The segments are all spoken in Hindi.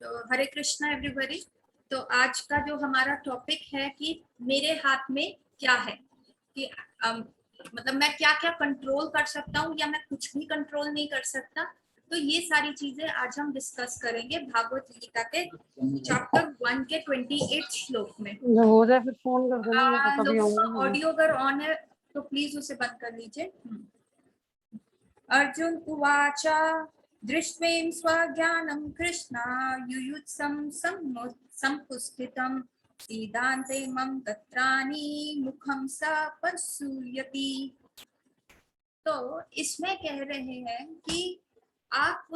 तो हरे कृष्णा एवरीबॉडी। तो आज का जो हमारा टॉपिक है कि मेरे हाथ में क्या है, कि मतलब मैं क्या क्या कंट्रोल कर सकता हूँ या मैं कुछ भी कंट्रोल नहीं कर सकता। तो ये सारी चीजें आज हम डिस्कस करेंगे भागवत गीता के चैप्टर 1 के 28 श्लोक में। जब हो जाए फिर फोन कर देना, मैं तो तभी लोगों का आऊंगी। ऑडियो अगर ऑन है तो प्लीज उसे बंद कर लीजिए। अर्जुन उवाच दृष्ट्वें स्वज्ञानं कृष्णा युयुत्सं संपुष्टितं सीदान्ते मम तत्राणि मुखं स प्रसूयति। तो इसमें कह रहे हैं कि आप,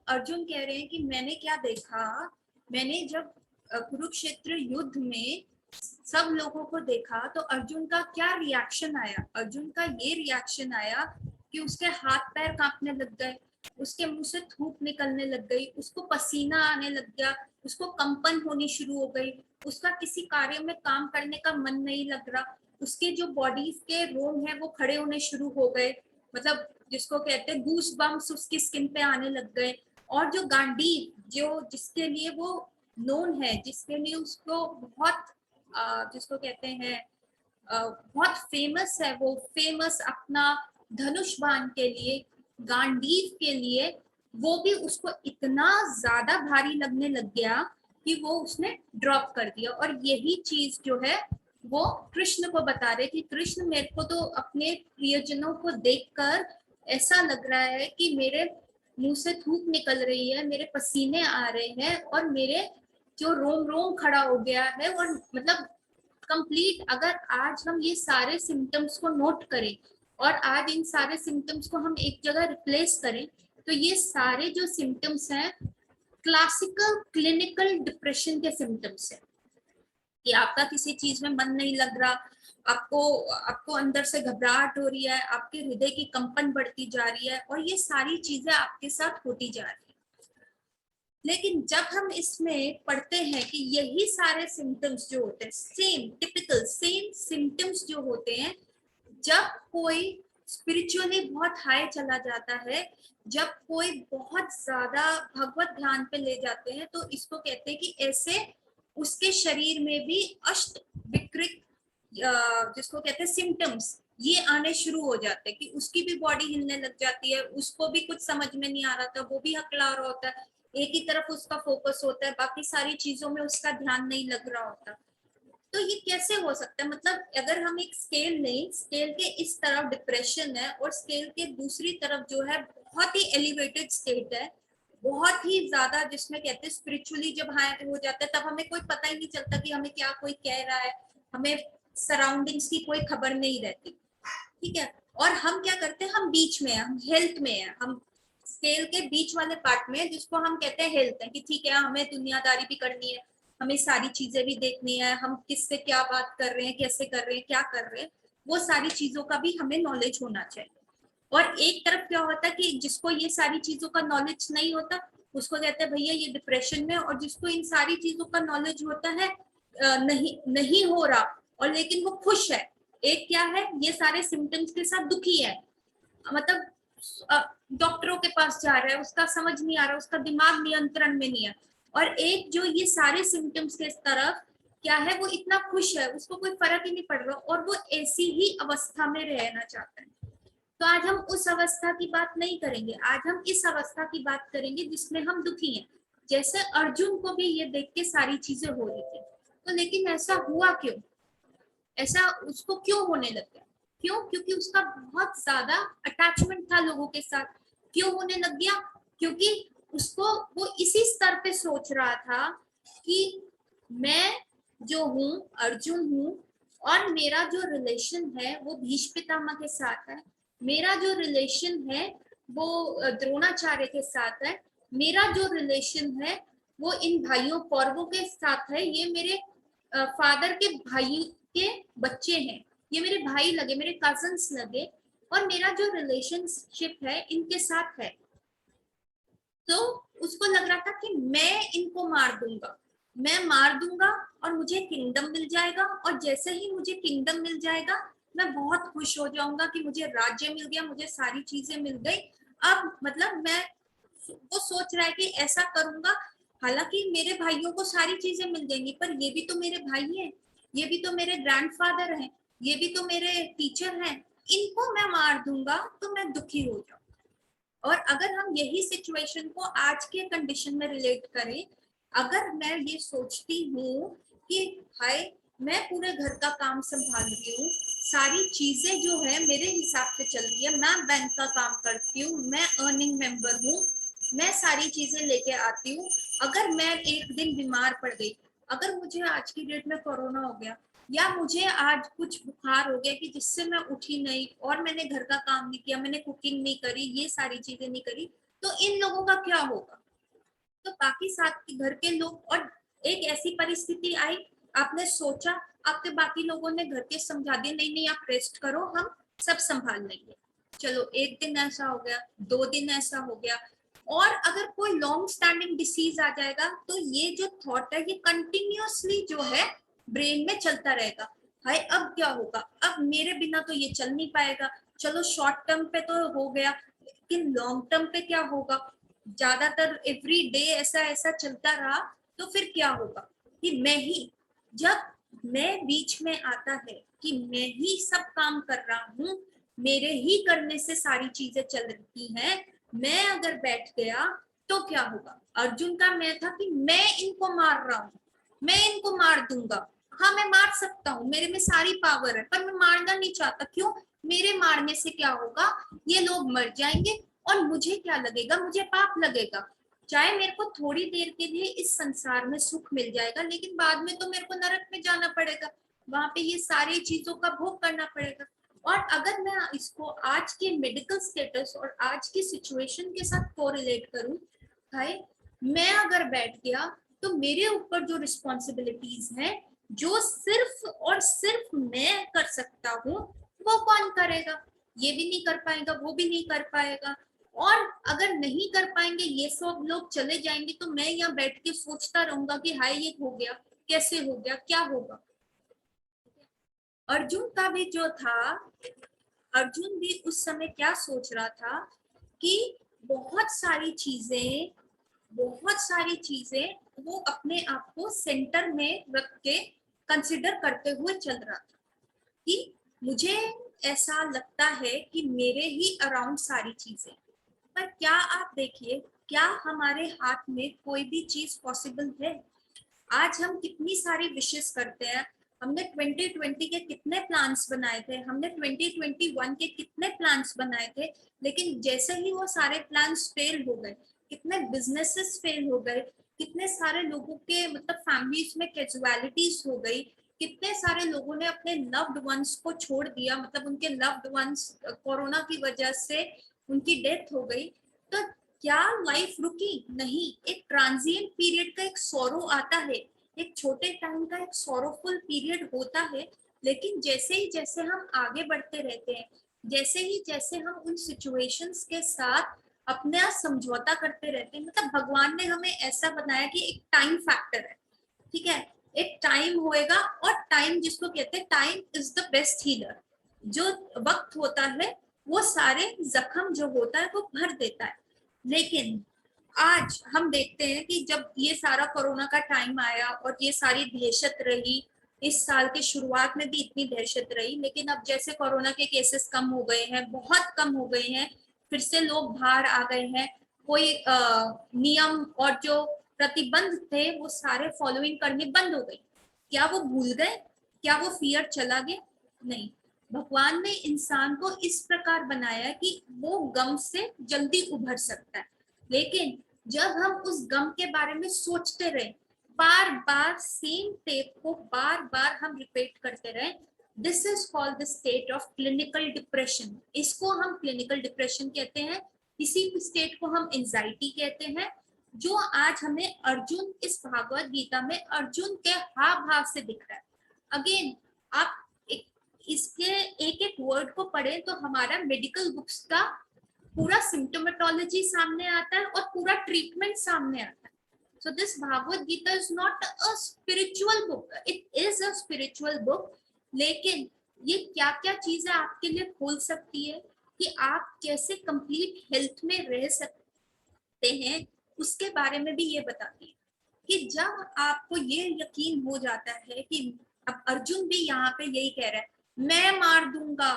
अर्जुन कह रहे हैं कि मैंने क्या देखा, मैंने जब कुरुक्षेत्र युद्ध में सब लोगों को देखा तो अर्जुन का क्या रिएक्शन आया। अर्जुन का ये रिएक्शन आया कि उसके हाथ पैर कांपने लग गए, उसके मुंह से थूक निकलने लग गई, उसको पसीना आने लग गया, उसको कंपन होनी शुरू हो गई, उसका किसी कार्य में काम करने का मन नहीं लग रहा, उसके जो बॉडी के रोम है वो खड़े होने शुरू हो गए, मतलब जिसको कहते हैं गूस बम्स उसकी स्किन पे आने लग गए। और जो गांडीव, जो जिसके लिए वो नोन है, जिसके लिए उसको बहुत जिसको कहते हैं बहुत फेमस है, वो फेमस अपना धनुष बाण के लिए, गांडीव के लिए, वो भी उसको इतना ज्यादा भारी लगने लग गया कि वो उसने ड्रॉप कर दिया। और यही चीज जो है वो कृष्ण को बता रहे कि कृष्ण, मेरे को तो अपने प्रियजनों को देखकर ऐसा लग रहा है कि मेरे मुंह से थूक निकल रही है, मेरे पसीने आ रहे हैं और मेरे जो रोम रोम खड़ा हो गया है। और मतलब कंप्लीट, अगर आज हम ये सारे सिम्टम्स को नोट करें और आज इन सारे सिम्टम्स को हम एक जगह रिप्लेस करें तो ये सारे जो सिम्टम्स हैं क्लासिकल क्लिनिकल डिप्रेशन के सिम्टम्स है। कि आपका किसी चीज में मन नहीं लग रहा, आपको आपको अंदर से घबराहट हो रही है, आपके हृदय की कंपन बढ़ती जा रही है, और ये सारी चीजें आपके साथ होती जा रही है। लेकिन जब हम इसमें पढ़ते हैं कि यही सारे सिम्टम्स जो होते हैं, सेम टिपिकल सेम सिम्टम्स जो होते हैं, जब कोई स्पिरिचुअली बहुत हाई चला जाता है, जब कोई बहुत ज्यादा भगवत ध्यान पे ले जाते हैं, तो इसको कहते हैं कि ऐसे उसके शरीर में भी अष्ट विकृत, जिसको कहते हैं सिम्टम्स, ये आने शुरू हो जाते हैं कि उसकी भी बॉडी हिलने लग जाती है, उसको भी कुछ समझ में नहीं आ रहा था, वो भी हकला रहा होता है, एक ही तरफ उसका फोकस होता है, बाकी सारी चीजों में उसका ध्यान नहीं लग रहा होता। तो ये कैसे हो सकता है? मतलब अगर हम एक स्केल लें, स्केल के इस तरफ डिप्रेशन है और स्केल के दूसरी तरफ जो है बहुत ही एलिवेटेड स्टेट है, बहुत ही ज्यादा, जिसमें कहते हैं स्पिरिचुअली जब हाई हो जाता है तब हमें कोई पता ही नहीं चलता कि हमें क्या कोई कह रहा है, हमें सराउंडिंग्स की कोई खबर नहीं रहती, ठीक है। और हम क्या करते हैं, हम बीच में हैं, हम हेल्थ में हैं, हम स्केल के बीच वाले पार्ट में, जिसको हम कहते हैं हेल्थ है, कि ठीक है हमें दुनियादारी भी करनी है, हमें सारी चीजें भी देखनी है, हम किससे क्या बात कर रहे हैं, कैसे कर रहे हैं, क्या कर रहे हैं, वो सारी चीजों का भी हमें नॉलेज होना चाहिए। और एक तरफ क्या होता है कि जिसको ये सारी चीजों का नॉलेज नहीं होता, उसको कहते हैं भैया ये डिप्रेशन में, और जिसको इन सारी चीजों का नॉलेज होता है, नहीं हो रहा और लेकिन वो खुश है, एक क्या है, ये सारे सिम्टम्स के साथ दुखी है, मतलब डॉक्टरों के पास जा रहा है, उसका समझ नहीं आ रहा, उसका दिमाग नियंत्रण में नहीं है। और एक जो ये सारे सिम्टम्स के तरफ क्या है, वो इतना खुश है, उसको कोई फर्क ही नहीं पड़ रहा और वो ऐसी ही अवस्था में रहना चाहता है। तो आज हम उस अवस्था की बात नहीं करेंगे, आज हम इस अवस्था की बात करेंगे जिसमें हम दुखी हैं। जैसे अर्जुन को भी ये देख के सारी चीजें हो रही थी, तो लेकिन ऐसा हुआ क्यों, ऐसा उसको क्यों होने लग गया? क्यों? क्योंकि उसका बहुत ज्यादा अटैचमेंट था लोगों के साथ। क्यों होने लग गया? क्योंकि उसको वो इसी स्तर पे सोच रहा था कि मैं जो हूँ अर्जुन हूँ, और मेरा जो रिलेशन है वो भीष्म पितामह के साथ है, मेरा जो रिलेशन है वो द्रोणाचार्य के साथ है, मेरा जो रिलेशन है वो इन भाइयों कौरवों के साथ है, ये मेरे फादर के भाई के बच्चे हैं, ये मेरे भाई लगे, मेरे कजन्स लगे, और मेरा जो रिलेशनशिप है इनके साथ है। तो उसको लग रहा था कि मैं इनको मार दूंगा, मैं मार दूंगा और मुझे किंगडम मिल जाएगा, और जैसे ही मुझे किंगडम मिल जाएगा मैं बहुत खुश हो जाऊंगा कि मुझे राज्य मिल गया, मुझे सारी चीजें मिल गई। अब मतलब मैं, वो सोच रहा है कि ऐसा करूंगा हालांकि मेरे भाइयों को सारी चीजें मिल जाएंगी, पर ये भी तो मेरे भाई हैं, ये भी तो मेरे ग्रैंडफादर हैं, ये भी तो मेरे टीचर हैं, इनको मैं मार दूंगा तो मैं दुखी हो जाऊँ। और अगर हम यही सिचुएशन को आज के कंडीशन में रिलेट करें, अगर मैं ये सोचती हूँ कि हाय मैं पूरे घर का काम संभाल रही हूँ, सारी चीजें जो है मेरे हिसाब से चल रही है, मैं बैंक का काम करती हूँ, मैं अर्निंग मेंबर हूँ, मैं सारी चीजें लेके आती हूँ, अगर मैं एक दिन बीमार पड़ गई, अगर मुझे आज की डेट में कोरोना हो गया, या मुझे आज कुछ बुखार हो गया कि जिससे मैं उठी नहीं और मैंने घर का काम नहीं किया, मैंने कुकिंग नहीं करी, ये सारी चीजें नहीं करी, तो इन लोगों का क्या होगा? तो बाकी साथ के घर के लोग, और एक ऐसी परिस्थिति आई, आपने सोचा, आपके बाकी लोगों ने घर के समझा दिया नहीं नहीं आप रेस्ट करो, हम सब संभाल लेंगे। चलो एक दिन ऐसा हो गया, 2 दिन ऐसा हो गया, और अगर कोई लॉन्ग स्टैंडिंग डिसीज आ जाएगा तो ये जो थॉट है ये कंटिन्यूअसली जो है ब्रेन में चलता रहेगा, भाई अब क्या होगा, अब मेरे बिना तो ये चल नहीं पाएगा। चलो शॉर्ट टर्म पे तो हो गया, लेकिन लॉन्ग टर्म पे क्या होगा? ज्यादातर एवरी डे ऐसा ऐसा चलता रहा तो फिर क्या होगा? कि मैं ही, जब मैं बीच में आता है कि मैं ही सब काम कर रहा हूँ, मेरे ही करने से सारी चीजें चल रही हैं, मैं अगर बैठ गया तो क्या होगा? अर्जुन का मैं था कि मैं इनको मार रहा हूँ, मैं इनको मार दूंगा, हाँ मैं मार सकता हूँ, मेरे में सारी पावर है, पर मैं मारना नहीं चाहता। क्यों? मेरे मारने से क्या होगा? ये लोग मर जाएंगे और मुझे क्या लगेगा? मुझे पाप लगेगा। चाहे मेरे को थोड़ी देर के लिए इस संसार में सुख मिल जाएगा, लेकिन बाद में तो मेरे को नरक में जाना पड़ेगा, वहां पे ये सारी चीजों का भोग करना पड़ेगा। और अगर मैं इसको आज के मेडिकल स्टेटस और आज की सिचुएशन के साथ कोरिलेट करूं, भाई मैं अगर बैठ गया तो मेरे ऊपर जो रिस्पॉन्सिबिलिटीज हैं, जो सिर्फ और सिर्फ मैं कर सकता हूँ, वो कौन करेगा? ये भी नहीं कर पाएगा, वो भी नहीं कर पाएगा। और अगर नहीं कर पाएंगे, ये सब लोग चले जाएंगे, तो मैं यहाँ बैठ के सोचता रहूंगा कि हाय ये हो गया, कैसे हो गया, क्या होगा? अर्जुन का भी जो था, अर्जुन भी उस समय क्या सोच रहा था कि बहुत सारी चीजें, बहुत सारी चीजें वो अपने आप को सेंटर में रख के कंसिडर करते हुए चल रहा था कि मुझे ऐसा लगता है कि मेरे ही अराउंड सारी चीजें। पर क्या आप देखिए, क्या हमारे हाथ में कोई भी चीज पॉसिबल है? आज हम कितनी सारी विशेष करते हैं, हमने 2020 के कितने प्लान्स बनाए थे, हमने 2021 के कितने प्लान्स बनाए थे, लेकिन जैसे ही वो सारे प्लान्स फेल हो गए, कितने बिजनेसेस फेल हो गए, कितने सारे लोगों के मतलब फैमिलीज में कैजुअलिटीज हो गई, कितने सारे लोगों ने अपने लव्ड वंस को छोड़ दिया, मतलब उनके लव्ड वंस कोरोना की वजह से उनकी डेथ हो गई। तो क्या लाइफ रुकी? नहीं, एक ट्रांजिएंट पीरियड का एक सौरो आता है, एक छोटे टाइम का एक सौरोफुल पीरियड होता है, लेकिन जैसे ही जैसे हम आगे बढ़ते रहते हैं, जैसे हम उन सिचुएशंस के साथ अपना समझौता करते रहते हैं, मतलब भगवान ने हमें ऐसा बनाया कि एक टाइम फैक्टर है, ठीक है, एक टाइम होएगा, और टाइम जिसको कहते हैं time is the best healer. जो वक्त होता है वो सारे जख्म जो होता है वो भर देता है। लेकिन आज हम देखते हैं कि जब ये सारा कोरोना का टाइम आया और ये सारी दहशत रही, इस साल की शुरुआत में भी इतनी दहशत रही, लेकिन अब जैसे कोरोना के केसेस कम हो गए हैं, बहुत कम हो गए हैं, फिर से लोग बाहर आ गए हैं, कोई नियम और जो प्रतिबंध थे वो सारे फॉलोइंग करने बंद हो गई। क्या वो भूल गए? क्या वो फियर चला गया? नहीं, भगवान ने इंसान को इस प्रकार बनाया कि वो गम से जल्दी उभर सकता है। लेकिन जब हम उस गम के बारे में सोचते रहे, बार बार सेम टेप को बार बार हम रिपीट करते रहे, this is called the state of clinical depression. इसको हम क्लिनिकल डिप्रेशन कहते हैं, इसी स्टेट को हम एंजाइटी कहते हैं, जो आज हमें अर्जुन इस भागवत गीता में अर्जुन के हाव भाव से दिख रहा है। अगेन आप इसके एक एक वर्ड को पढ़े तो हमारा मेडिकल बुक्स का पूरा सिम्टोमेटोलॉजी सामने आता है और पूरा ट्रीटमेंट सामने आता है। So this Bhagavad Gita is not a spiritual book. It is a spiritual book. लेकिन ये क्या क्या चीजें आपके लिए खोल सकती है कि आप कैसे कंप्लीट हेल्थ में रह सकते हैं, उसके बारे में भी ये बताती है। कि जब आपको ये यकीन हो जाता है कि अब अर्जुन भी यहाँ पे यही कह रहा है, मैं मार दूंगा,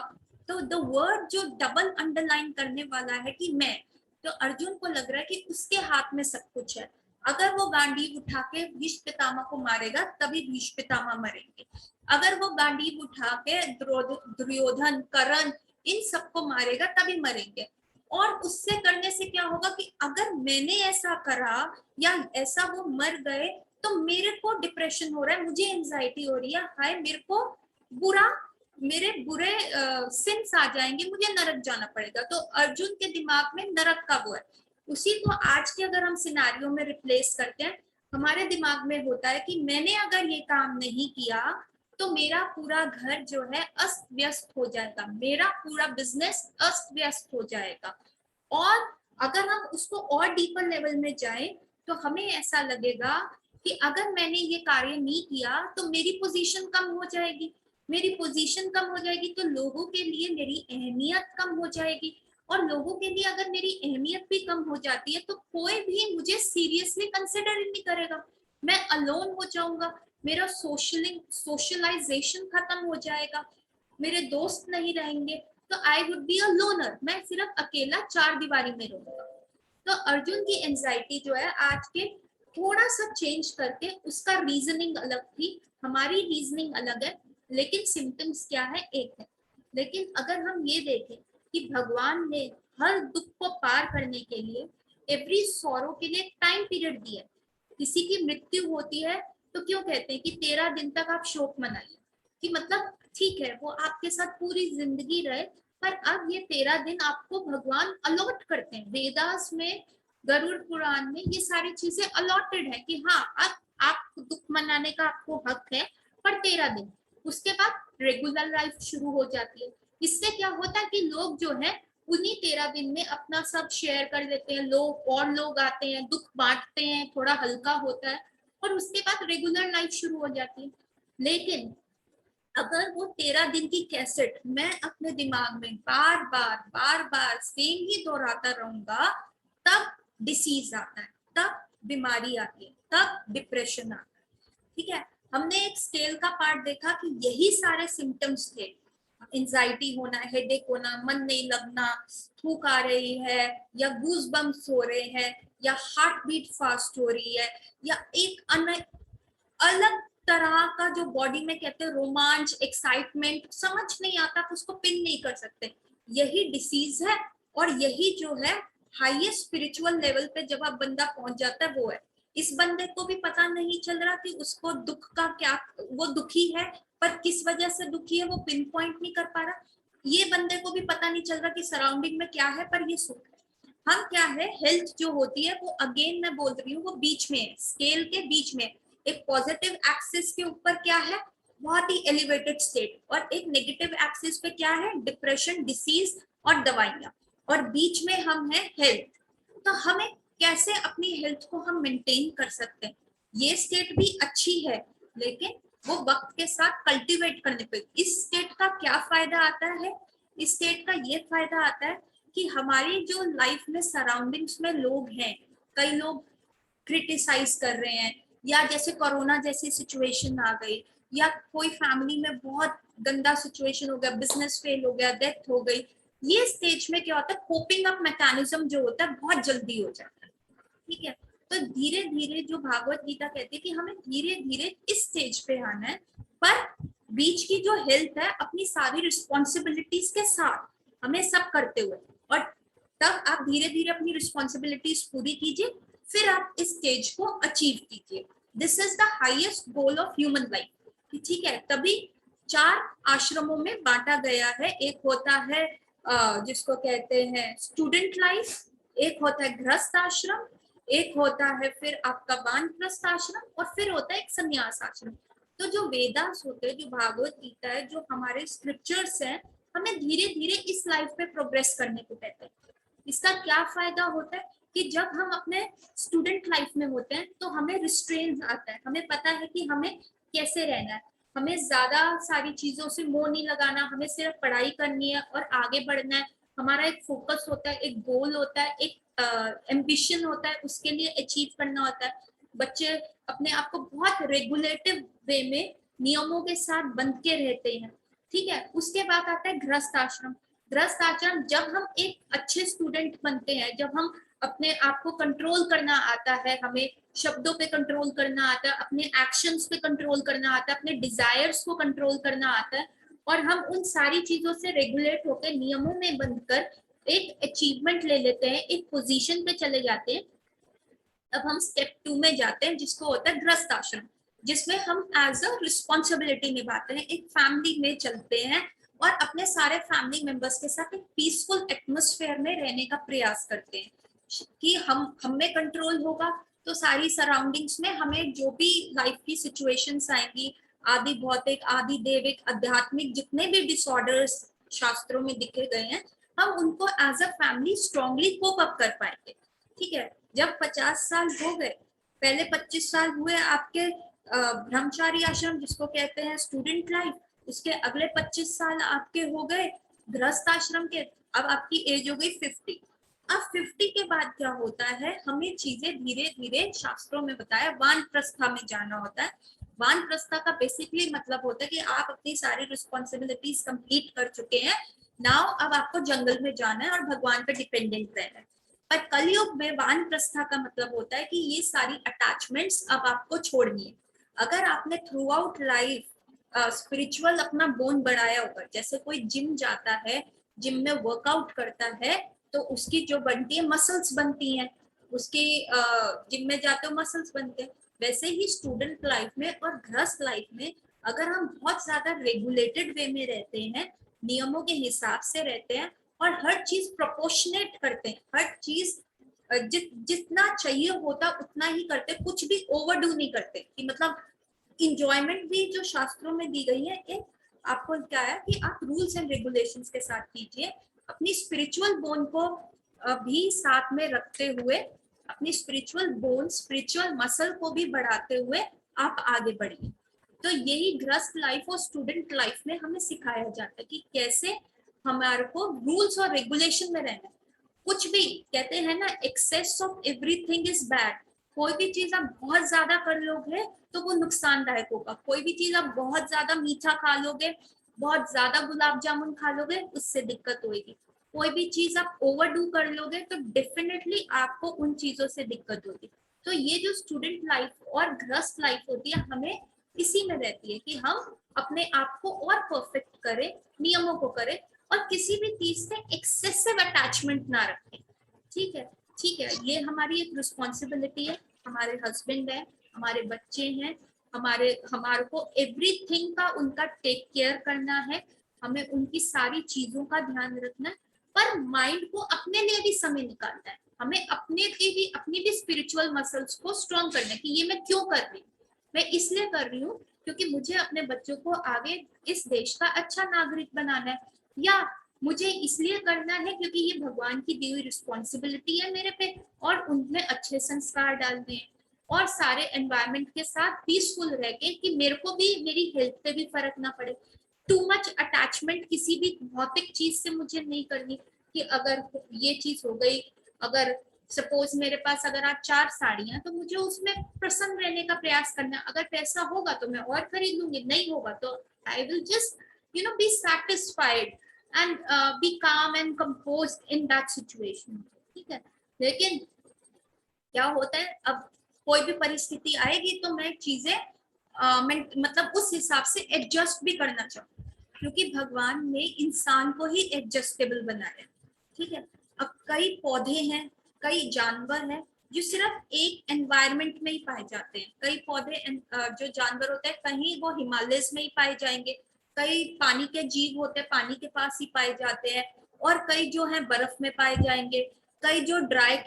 तो द वर्ड जो डबल अंडरलाइन करने वाला है कि मैं, तो अर्जुन को लग रहा है कि उसके हाथ में सब कुछ है। अगर वो गांडीव उठा के भीष्म पितामह को मारेगा तभी भीष्म पितामह मरेंगे, अगर वो गांडीव उठा के दुर्योधन कर्ण इन सबको मारेगा तभी मरेंगे। और उससे करने से क्या होगा कि अगर मैंने ऐसा करा या ऐसा वो मर गए तो मेरे को डिप्रेशन हो रहा है, मुझे एंजाइटी हो रही है, हाय मेरे को बुरा, मेरे बुरे सिंस आ जाएंगे, मुझे नरक जाना पड़ेगा। तो अर्जुन के दिमाग में नरक का वो है। उसी को आज के अगर हम सिनारियो में रिप्लेस करते हैं, हमारे दिमाग में होता है कि मैंने अगर ये काम नहीं किया तो मेरा पूरा घर जो है अस्त व्यस्त हो जाएगा, मेरा पूरा बिजनेस अस्त व्यस्त हो जाएगा। और अगर हम उसको और डीपर लेवल में जाएं तो हमें ऐसा लगेगा कि अगर मैंने ये कार्य नहीं किया तो मेरी पोजीशन कम हो जाएगी, मेरी पोजीशन कम हो जाएगी तो लोगों के लिए मेरी अहमियत कम हो जाएगी, और लोगों के लिए अगर मेरी अहमियत भी कम हो जाती है तो कोई भी मुझे सीरियसली कंसिडर ही नहीं करेगा, मैं अलोन हो जाऊंगा, मेरा सोशलाइजेशन खत्म हो जाएगा, मेरे दोस्त नहीं रहेंगे, तो I would be a loner, मैं सिर्फ अकेला चार दीवारी में रहूंगा। तो अर्जुन की एंजाइटी जो है आज के थोड़ा सा चेंज करके, उसका रीजनिंग अलग थी, हमारी रीजनिंग अलग है, लेकिन सिम्टम्स क्या है एक है। लेकिन अगर हम ये देखें कि भगवान ने हर दुख को पार करने के लिए, एवरी सॉरो के लिए टाइम पीरियड दिया। किसी की मृत्यु होती है तो क्यों कहते हैं कि 13 दिन तक आप शोक मनाइए, कि मतलब ठीक है वो आपके साथ पूरी जिंदगी रहे, पर अब ये 13 दिन आपको भगवान अलॉट करते हैं। वेदास में, गरुड़ पुराण में ये सारी चीजें अलॉटेड है कि हाँ अब आप दुख मनाने का आपको हक है, पर 13 दिन, उसके बाद रेगुलर लाइफ शुरू हो जाती है। इससे क्या होता है कि लोग जो है उन्हीं 13 दिन में अपना सब शेयर कर देते हैं, लोग और लोग आते हैं, दुख बांटते हैं, थोड़ा हल्का होता है, और उसके बाद रेगुलर लाइफ शुरू हो जाती है। लेकिन अगर वो 13 दिन की कैसेट मैं अपने दिमाग में बार बार सेम ही दोहराता रहूंगा, तब डिसीज आता है, तब बीमारी आती है, तब डिप्रेशन आता है। ठीक है, हमने एक स्केल का पार्ट देखा कि यही सारे सिम्टम्स थे, एंजाइटी होना, हेडेक होना, मन नहीं लगना, थूक आ रही है, या गूज बम्स हो रहे हैं, या हार्ट बीट फास्ट हो रही है, या एक अलग तरह का जो बॉडी में कहते हैं रोमांच, एक्साइटमेंट, समझ नहीं आता, उसको पिन नहीं कर सकते, यही डिसीज है। और यही जो है हाईएस्ट स्पिरिचुअल लेवल पे जब आप बंदा पहुंच जाता है वो है। इस बंदे को भी पता नहीं चल रहा कि उसको दुख का क्या, वो दुखी है पर किस वजह से दुखी है वो पिन पॉइंट नहीं कर पा रहा। ये बंदे को भी पता नहीं चल रहा कि सराउंडिंग में क्या है पर ये सुख है। हम क्या है, हेल्थ जो होती है वो अगेन मैं बोल रही हूँ वो बीच में है, स्केल के बीच में। एक पॉजिटिव एक्सिस के ऊपर क्या है, बहुत ही एलिवेटेड स्टेट, और एक नेगेटिव एक्सिस पे क्या है, डिप्रेशन, डिसीज और दवाइयां, और बीच में हम है हेल्थ। तो हमें कैसे अपनी हेल्थ को हम मेंटेन कर सकते हैं, ये स्टेट भी अच्छी है, लेकिन वो वक्त के साथ कल्टीवेट करने पे। इस स्टेट का क्या फायदा आता है, इस स्टेट का ये फायदा आता है कि हमारी जो लाइफ में सराउंडिंग्स में लोग हैं, कई लोग क्रिटिसाइज कर रहे हैं, या जैसे कोरोना जैसी सिचुएशन आ गई, या कोई फैमिली में बहुत गंदा सिचुएशन हो गया, बिजनेस फेल हो गया, डेथ हो गई, ये स्टेज में क्या होता है, कोपिंग अप मैकेनिज्म जो होता है बहुत जल्दी हो जाता है। ठीक है, तो धीरे धीरे जो भागवत गीता कहती है कि हमें धीरे धीरे इस स्टेज पे आना है, पर बीच की जो हेल्थ है अपनी सारी रिस्पॉन्सिबिलिटीज के साथ हमें सब करते हुए, और तब आप धीरे धीरे अपनी रिस्पॉन्सिबिलिटीज पूरी कीजिए, फिर आप इस स्टेज को अचीव कीजिए। This is the highest goal of human life. ठीक है, तभी 4 आश्रमों में बांटा गया है। एक होता है जिसको कहते हैं स्टूडेंट लाइफ, एक होता है गृहस्थ आश्रम, एक होता है फिर आपका वानप्रस्थ आश्रम, और फिर होता है एक संन्यास आश्रम। तो जो वेदास होते हैं, जो भागवत गीता है, जो हमारे स्क्रिप्चर्स हैं, हमें धीरे धीरे इस लाइफ पे प्रोग्रेस करने को कहते हैं। इसका क्या फायदा होता है कि जब हम अपने स्टूडेंट लाइफ में होते हैं तो हमें रिस्ट्रेन आता है, हमें पता है कि हमें कैसे रहना है, हमें ज्यादा सारी चीजों से मोह नहीं लगाना, हमें सिर्फ पढ़ाई करनी है और आगे बढ़ना है। हमारा एक फोकस होता है, एक गोल होता है, एक एम्बिशन होता है, उसके लिए अचीव करना होता है। बच्चे अपने आप को बहुत रेगुलेटिव वे में नियमों के साथ बंध के रहते हैं। ठीक है, उसके बाद आता है गृहस्थ आश्रम। गृहस्थ आश्रम, जब हम एक अच्छे स्टूडेंट बनते हैं, जब हम अपने आप को कंट्रोल करना आता है, हमें शब्दों पे कंट्रोल करना आता है, अपने एक्शंस पे कंट्रोल करना आता है, अपने डिजायर्स को कंट्रोल करना आता है, और हम उन सारी चीजों से रेगुलेट होकर नियमों में बनकर एक अचीवमेंट ले लेते हैं, एक पोजीशन पे चले जाते हैं। अब हम स्टेप 2 में जाते हैं, जिसको होता है गृहस्थ आश्रम, जिसमें हम एज अ रिस्पॉन्सिबिलिटी निभाते हैं, एक फैमिली में चलते हैं और अपने सारे फैमिली मेंबर्स के साथ एक पीसफुल एटमोस्फेयर में रहने का प्रयास करते हैं कि हम में कंट्रोल होगा तो सारी सराउंडिंग्स में हमें जो भी लाइफ की सिचुएशंस आएंगी, आदि भौतिक, आदि दैविक, आध्यात्मिक, जितने भी डिसऑर्डर्स शास्त्रों में दिखे गए हैं, हम उनको as a family strongly cope up कर पाएंगे। ठीक है, जब 50 साल हो गए, पहले 25 साल हुए आपके ब्रह्मचारी आश्रम जिसको कहते हैं स्टूडेंट लाइफ, उसके अगले 25 साल आपके हो गए गृहस्थ आश्रम के, अब आपकी एज हो गई 50। अब 50 के बाद क्या होता है, हमें चीजें धीरे धीरे शास्त्रों में बताया वानप्रस्था में जाना होता है। वानप्रस्था का बेसिकली मतलब होता है कि आप अपनी सारी रिस्पॉन्सिबिलिटीज कंप्लीट कर चुके हैं, नाउ अब आपको जंगल में जाना है और भगवान पे डिपेंडेंट रहना है। पर कलयुग में वानप्रस्था का मतलब होता है कि ये सारी अटैचमेंट्स अब आपको छोड़नी है। अगर आपने थ्रू आउट लाइफ स्पिरिचुअल अपना बोन बढ़ाया होगा, जैसे कोई जिम जाता है, जिम में वर्कआउट करता है, तो उसकी जो बनती है मसल्स बनती हैं, उसकी जिम में जाते हो मसल्स बनते हैं। वैसे ही स्टूडेंट लाइफ में और गृहस्थ लाइफ में अगर हम बहुत ज्यादा रेगुलेटेड वे में रहते हैं, नियमों के हिसाब से रहते हैं और हर चीज प्रोपोर्शनेट करते हैं, हर चीज जितना चाहिए होता उतना ही करते, कुछ भी ओवरडू नहीं करते, कि मतलब इंजॉयमेंट भी जो शास्त्रों में दी गई है, एक आपको क्या है कि आप रूल्स एंड रेगुलेशंस के साथ कीजिए, अपनी स्पिरिचुअल बोन को भी साथ में रखते हुए, अपनी स्पिरिचुअल बोन, स्पिरिचुअल मसल को भी बढ़ाते हुए आप आगे बढ़िए। तो यही गृहस्थ लाइफ और स्टूडेंट लाइफ में हमें सिखाया जाता है कि कैसे हमारे को रूल्स और रेगुलेशन में रहना है। कुछ भी कहते हैं ना, excess of everything is bad. कोई भी चीज आप बहुत ज्यादा कर लोगे तो वो नुकसानदायक होगा, कोई भी चीज आप बहुत ज्यादा मीठा खा लोगे, बहुत ज्यादा गुलाब जामुन खा लोगे, उससे दिक्कत होगी। कोई भी चीज आप ओवरडू कर लोगे तो डेफिनेटली आपको उन चीजों से दिक्कत होगी। तो ये जो स्टूडेंट लाइफ और गृहस्थ लाइफ होती है, हमें इसी में रहती है कि हम अपने आप को और परफेक्ट करें, नियमों को करें और किसी भी चीज से एक्सेसिव अटैचमेंट ना रखें। ठीक है, ठीक है, ये हमारी एक रिस्पॉन्सिबिलिटी है। हमारे हस्बैंड है, हमारे बच्चे हैं, हमारे को एवरीथिंग का उनका टेक केयर करना है, हमें उनकी सारी चीजों का ध्यान रखना है, पर माइंड को अपने लिए भी समय निकालना है, हमें अपनी भी स्पिरिचुअल मसल्स को स्ट्रॉन्ग करना है कि ये मैं क्यों कर रही हूँ, मैं इसलिए कर रही हूँ क्योंकि मुझे अपने बच्चों को आगे इस देश का अच्छा नागरिक बनाना है, या मुझे इसलिए करना है क्योंकि ये भगवान की दी हुई रिस्पॉन्सिबिलिटी है मेरे पे, और उनमें अच्छे संस्कार डालने हैं और सारे एनवायरनमेंट के साथ पीसफुल रह के, कि मेरे को भी मेरी हेल्थ पे भी फर्क ना पड़े। टू मच अटैचमेंट किसी भी भौतिक चीज से मुझे नहीं करनी, कि अगर ये चीज हो गई, अगर सपोज मेरे पास अगर आज 4 साड़ियां, तो मुझे उसमें प्रसन्न रहने का प्रयास करना, अगर पैसा होगा तो मैं और खरीद लूंगी, नहीं होगा तो I will just be satisfied and be calm and composed in that situation। ठीक है, लेकिन क्या होता है, अब कोई भी परिस्थिति आएगी तो मैं चीजें मतलब उस हिसाब से एडजस्ट भी करना चाहूँ, क्योंकि भगवान ने इंसान को ही एडजस्टेबल बनाया। ठीक है, अब कई पौधे हैं, कई जानवर हैं जो सिर्फ एक एनवायरनमेंट में ही पाए जाते हैं। कई पौधे जो जानवर होते हैं, कहीं वो हिमालय में ही पाए जाएंगे, कई पानी के जीव होते हैं, पानी के पास ही पाए जाते हैं, और कई जो है बर्फ में पाए जाएंगे, कई जो ड्राई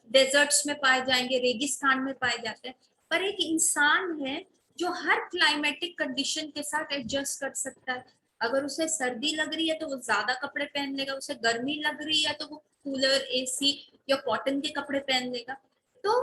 डेजर्ट्स में पाए जाएंगे, रेगिस्तान में पाए जाते हैं। पर एक इंसान है जो हर क्लाइमेटिक कंडीशन के साथ एडजस्ट कर सकता है। अगर उसे सर्दी लग रही है तो वो ज्यादा कपड़े पहन लेगा, उसे गर्मी लग रही है तो वो कूलर, एसी या कॉटन के कपड़े पहन लेगा। तो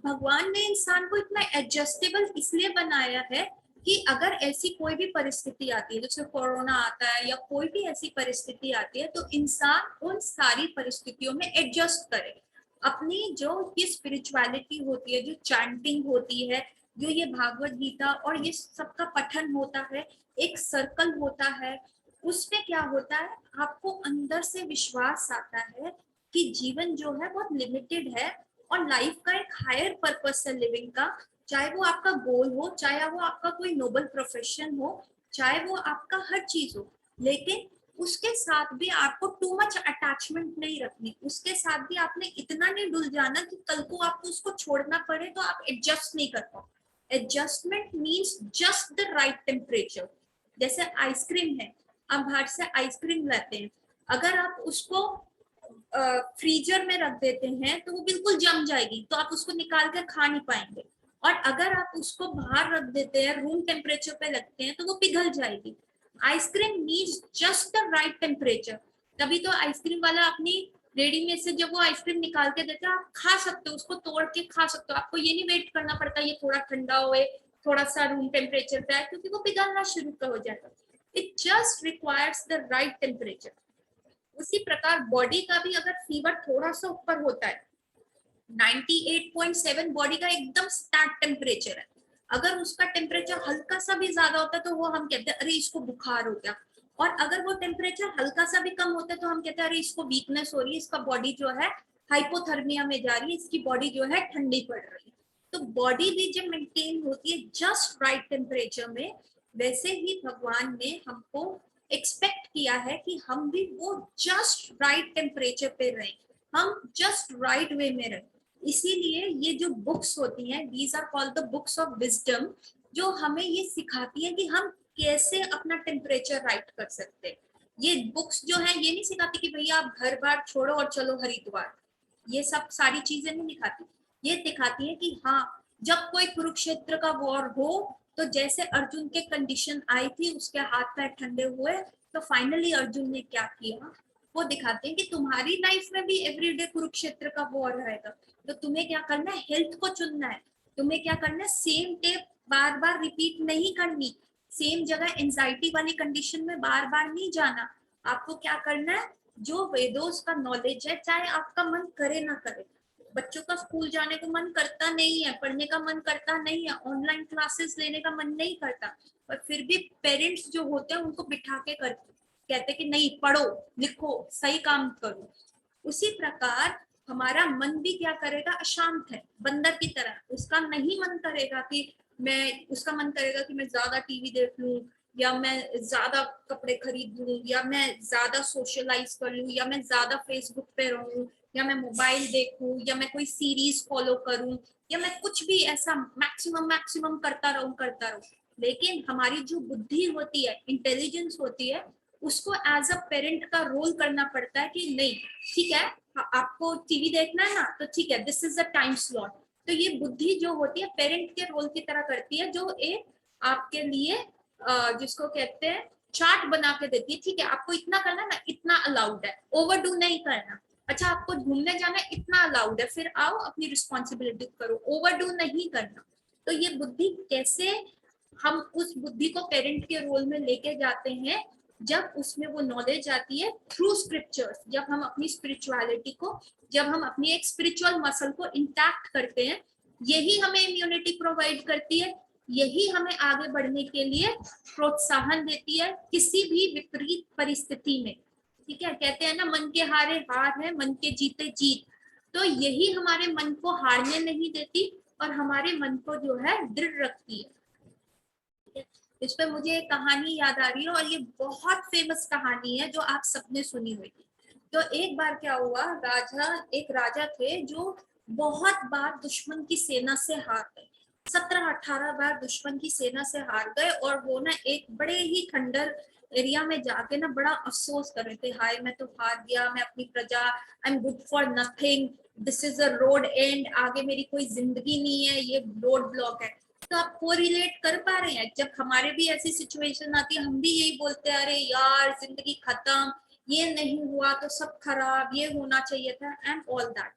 भगवान ने इंसान को इतना एडजस्टेबल इसलिए बनाया है कि अगर ऐसी कोई भी परिस्थिति आती है, जैसे कोरोना आता है या कोई भी ऐसी परिस्थिति आती है, तो इंसान उन सारी परिस्थितियों में एडजस्ट करे। अपनी जो ये स्पिरिचुअलिटी होती है, जो चैंटिंग होती है, जो ये भागवत गीता और ये सबका पठन होता है, एक सर्कल होता है, उसमें क्या होता है, आपको अंदर से विश्वास आता है कि जीवन जो है बहुत लिमिटेड है और लाइफ का एक हायर पर्पस है लिविंग का, चाहे वो आपका गोल हो, चाहे वो आपका कोई नोबल प्रोफेशन हो, चाहे वो आपका हर चीज हो, लेकिन उसके साथ भी आपको टू मच अटैचमेंट नहीं रखनी, उसके साथ भी आपने इतना नहीं डुल जाना कि कल को आपको उसको छोड़ना पड़े तो आप एडजस्ट नहीं कर पाओ। Adjustment means just the right temperature. जैसे आइसक्रीम है, आप बाहर से आइसक्रीम लाते हैं, अगर आप उसको फ्रीजर में रख देते हैं तो वो बिल्कुल जम जाएगी, तो आप उसको निकाल कर खा नहीं पाएंगे। और अगर आप उसको बाहर रख देते हैं, रूम टेम्परेचर पे रखते हैं, तो वो पिघल जाएगी। Ice cream needs just the right temperature. तभी तो आइसक्रीम वाला अपनी रेडी में से जब वो आइसक्रीम निकाल के देता है, आप खा सकते हो, उसको तोड़ के खा सकते हो, आपको ये नहीं वेट करना पड़ता ये थोड़ा ठंडा होए, थोड़ा सा रूम टेम्परेचर पे आए, क्योंकि वो पिघलना शुरू हो जाएगा। It just requires the right temperature. उसी प्रकार बॉडी का भी अगर फीवर थोड़ा सा ऊपर होता है, 98.7 बॉडी का एकदम स्टार्ट टेम्परेचर है, अगर उसका टेम्परेचर हल्का सा भी ज्यादा होता है तो वो हम कहते हैं अरे इसको बुखार हो गया। और अगर वो टेम्परेचर हल्का सा भी कम होता है तो हम कहते हैं अरे इसको वीकनेस हो रही है, इसका बॉडी जो है हाइपोथर्मिया में जा रही है, इसकी बॉडी जो है ठंडी पड़ रही है। तो बॉडी भी जब मेंटेन होती है जस्ट राइट टेम्परेचर में, वैसे ही भगवान ने हमको एक्सपेक्ट किया है कि हम भी वो जस्ट राइट टेम्परेचर पे रहें, हम जस्ट राइट वे में रहें। इसीलिए ये जो बुक्स होती हैं, these are called the books of wisdom, जो हमें ये सिखाती है कि हम कैसे अपना टेम्परेचर राइट कर सकते हैं। ये बुक्स जो है ये नहीं सिखाती कि भैया आप घर बार छोड़ो और चलो हरिद्वार, ये सब सारी चीजें नहीं दिखाती। ये दिखाती है कि हाँ, जब कोई कुरुक्षेत्र का वॉर हो तो जैसे अर्जुन के कंडीशन आई थी, उसके हाथ पैर ठंडे हुए, तो फाइनली अर्जुन ने क्या किया वो दिखाते हैं कि तुम्हारी लाइफ में भी एवरीडे कुरुक्षेत्र का वॉर रहेगा। तो तुम्हें क्या करना है, हेल्थ को चुनना है। तुम्हें क्या करना है, सेम टेप बार बार रिपीट नहीं करनी, सेम जगह एंजाइटी वाली कंडीशन में बार बार नहीं जाना। आपको क्या करना है, जो वेदोस का नॉलेज है, चाहे आपका मन करे ना करे, बच्चों का स्कूल जाने को मन करता नहीं है, पढ़ने का मन करता नहीं है, ऑनलाइन क्लासेस लेने का मन नहीं करता, पर फिर भी पेरेंट्स जो होते हैं उनको बिठा के कहते कि नहीं पढ़ो लिखो सही काम करो। उसी प्रकार हमारा मन भी क्या करेगा, अशांत है बंदर की तरह, उसका नहीं मन करेगा कि उसका मन करेगा कि मैं ज्यादा टीवी देख लूं, या मैं ज्यादा कपड़े खरीद लूं, या मैं ज्यादा सोशलाइज कर लूं, या मैं ज्यादा फेसबुक पे रहूं, या मैं मोबाइल देखूं, या मैं कोई सीरीज फॉलो करूं, या मैं कुछ भी ऐसा मैक्सिमम मैक्सिमम करता रहूं। लेकिन हमारी जो बुद्धि होती है, इंटेलिजेंस होती है, उसको एज अ पेरेंट का रोल करना पड़ता है कि नहीं ठीक है, आपको टीवी देखना है ना, तो ठीक है, this is the time slot. तो ये बुद्धि जो होती है पेरेंट के रोल की तरह करती है, जो एक आपके लिए जिसको कहते हैं चार्ट बना के देती है, ठीक है आपको इतना करना ना, इतना अलाउड है, ओवरडू नहीं करना। अच्छा आपको घूमने जाना है, इतना अलाउड है, फिर आओ अपनी रिस्पॉन्सिबिलिटी करो, ओवरडू नहीं करना। तो ये बुद्धि कैसे हम उस बुद्धि को पेरेंट के रोल में लेके जाते हैं, जब उसमें वो नॉलेज आती है थ्रू स्क्रिप्चर्स, जब हम अपनी स्पिरिचुअलिटी को, जब हम अपनी एक स्पिरिचुअल मसल को इंटैक्ट करते हैं, यही हमें इम्यूनिटी प्रोवाइड करती है, यही हमें आगे बढ़ने के लिए प्रोत्साहन देती है किसी भी विपरीत परिस्थिति में। ठीक है, कहते हैं ना मन के हारे हार है, मन के जीते जीत। तो यही हमारे मन को हारने नहीं देती और हमारे मन को जो है दृढ़ रखती है। इस पे मुझे एक कहानी याद आ रही है, और ये बहुत फेमस कहानी है जो आप सबने सुनी होगी। तो एक बार क्या हुआ, एक राजा थे जो बहुत बार दुश्मन की सेना से हार गए, 17-18 बार दुश्मन की सेना से हार गए, और वो ना एक बड़े ही खंडर एरिया में जाके ना बड़ा अफसोस कर रहे थे, हाय मैं तो हार गया, मैं अपनी प्रजा, I am good for nothing, this is a road and, आगे मेरी कोई जिंदगी नहीं है, ये रोड ब्लॉक है। तो आप को रिलेट कर पा रहे हैं, जब हमारे भी ऐसी सिचुएशन आती है हम भी यही बोलते हैं अरे यार जिंदगी खत्म, ये नहीं हुआ तो सब खराब, ये होना चाहिए था एंड ऑल दैट।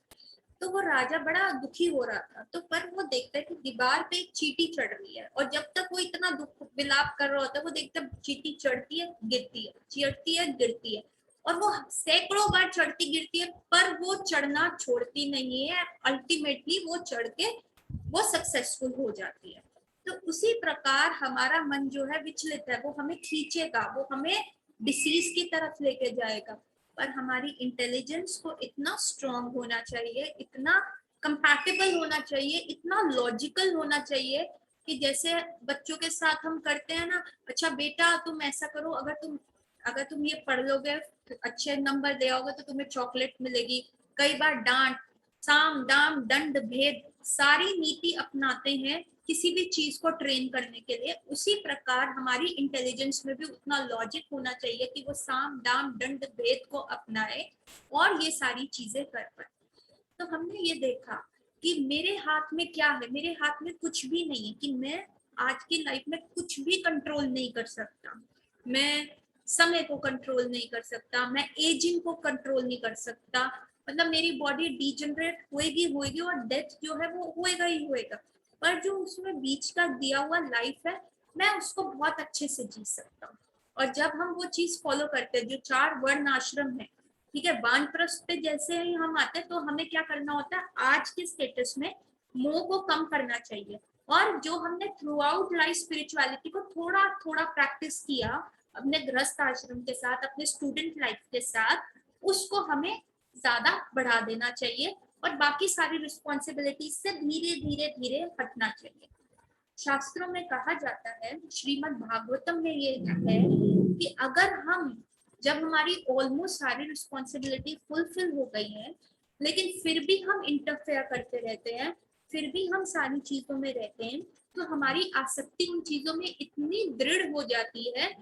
तो वो राजा बड़ा दुखी हो रहा था, तो पर वो देखता है कि दीवार पे एक चींटी चढ़ रही है, और जब तक वो इतना दुख विलाप कर रहा होता है, वो देखता है चींटी चढ़ती है गिरती है, चढ़ती है गिरती है, और वो सैकड़ों बार चढ़ती गिरती है, पर वो चढ़ना छोड़ती नहीं है। अल्टीमेटली वो चढ़ के वो सक्सेसफुल हो जाती है। तो उसी प्रकार हमारा मन जो है विचलित है, वो हमें खींचेगा, वो हमें डिसीज की तरफ लेके जाएगा। पर हमारी इंटेलिजेंस को इतना स्ट्रांग होना चाहिए, इतना कंपैटिबल होना चाहिए, इतना लॉजिकल होना चाहिए कि जैसे बच्चों के साथ हम करते हैं ना, अच्छा बेटा तुम ऐसा करो, अगर तुम ये पढ़ लोगे, अच्छे नंबर ले आओगे तो तुम्हें चॉकलेट मिलेगी। कई बार डांट, साम दाम दंड भेद सारी नीति अपनाते हैं किसी भी चीज को ट्रेन करने के लिए। उसी प्रकार हमारी इंटेलिजेंस में भी उतना लॉजिक होना चाहिए कि वो साम दाम दंड भेद को अपनाए और ये सारी चीजें कर पाए। तो हमने ये देखा कि मेरे हाथ में क्या है, मेरे हाथ में कुछ भी नहीं है, कि मैं आज की लाइफ में कुछ भी कंट्रोल नहीं कर सकता। मैं समय को कंट्रोल नहीं कर सकता, मैं एजिंग को कंट्रोल नहीं कर सकता। मतलब मेरी बॉडी डिजेनरेट होएगी और डेथ जो है वो होएगा ही होएगा। पर जो उसमें बीच का दिया हुआ लाइफ है, मैं उसको बहुत अच्छे से जी सकता हूँ। और जब हम वो चीज फॉलो करते हैं, जो 4 वर्ण आश्रम है, ठीक है, वानप्रस्थ पे जैसे ही हम आते हैं तो हमें क्या करना होता है, आज के स्टेटस में मोह को कम करना चाहिए। और जो हमने थ्रू आउट लाइफ स्पिरिचुअलिटी को थोड़ा थोड़ा प्रैक्टिस किया अपने गृहस्थ आश्रम के साथ, अपने स्टूडेंट लाइफ के साथ, उसको हमें ज्यादा बढ़ा देना चाहिए और बाकी सारी रिस्पॉन्सिबिलिटी से धीरे धीरे धीरे हटना चाहिए। शास्त्रों में कहा जाता है, श्रीमद् भागवतम में ये है कि अगर हम, जब हमारी ऑलमोस्ट सारी रिस्पॉन्सिबिलिटी फुलफिल हो गई है, लेकिन फिर भी हम इंटरफेयर करते रहते हैं, फिर भी हम सारी चीजों में रहते हैं, तो हमारी आसक्ति उन चीजों में इतनी दृढ़ हो जाती है,